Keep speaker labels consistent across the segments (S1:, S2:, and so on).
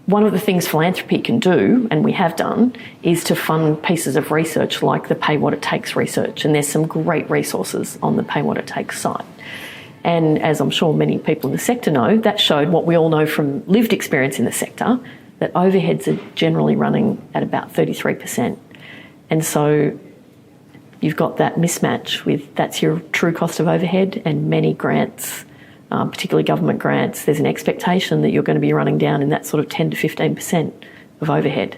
S1: one of the things philanthropy can do, and we have done, is to fund pieces of research like the Pay What It Takes research. And there's some great resources on the Pay What It Takes site. And as I'm sure many people in the sector know, that showed what we all know from lived experience in the sector, that overheads are generally running at about 33%. And so you've got that mismatch with that's your true cost of overhead, and many grants, particularly government grants, there's an expectation that you're going to be running down in that sort of 10 to 15% of overhead.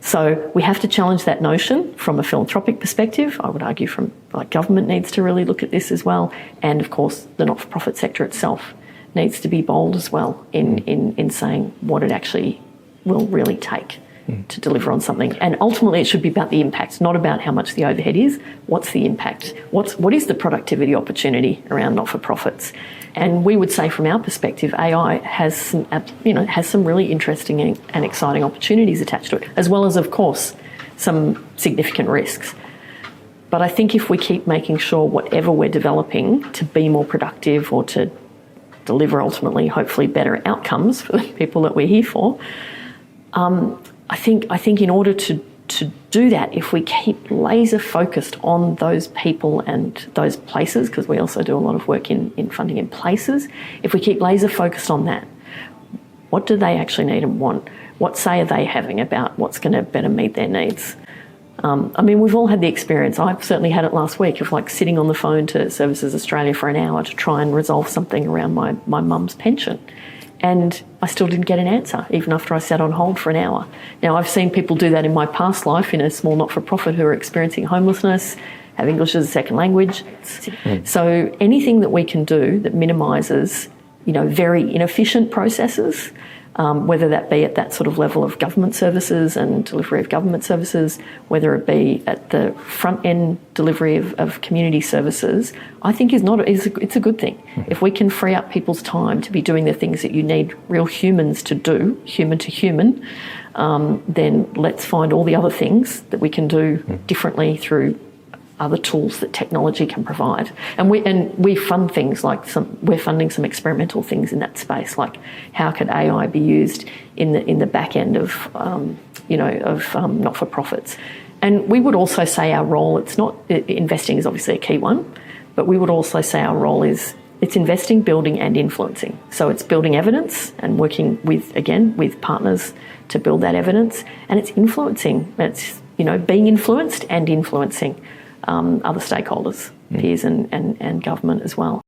S1: So we have to challenge that notion from a philanthropic perspective. I would argue from government needs to really look at this as well. And of course, the not-for-profit sector itself needs to be bold as well in saying what it actually will really take to deliver on something. And ultimately it should be about the impact, not about how much the overhead is. What's the impact? What is the productivity opportunity around not-for-profits? And we would say from our perspective, AI has some really interesting and exciting opportunities attached to it, as well as, of course, some significant risks. But I think if we keep making sure whatever we're developing to be more productive or to deliver ultimately, hopefully, better outcomes for the people that we're here for, I think in order to do that, if we keep laser focused on those people and those places, because we also do a lot of work in funding in places, if we keep laser focused on that, what do they actually need and want? What say are they having about what's going to better meet their needs? We've all had the experience. I certainly had it last week of sitting on the phone to Services Australia for an hour to try and resolve something around my mum's pension. And I still didn't get an answer, even after I sat on hold for an hour. Now, I've seen people do that in my past life in a small not-for-profit who are experiencing homelessness, have English as a second language. So anything that we can do that minimises, very inefficient processes, whether that be at that sort of level of government services and delivery of government services, whether it be at the front-end delivery of community services, I think it's a good thing. If we can free up people's time to be doing the things that you need real humans to do, human to human, then let's find all the other things that we can do differently through other tools that technology can provide. And we fund things we're funding some experimental things in that space, like how could AI be used in the back end of not-for-profits. And we would also say our role, investing is obviously a key one, but we would also say our role is it's investing, building and influencing. So it's building evidence and working with partners to build that evidence, and it's influencing. It's being influenced and influencing other stakeholders, peers and government as well.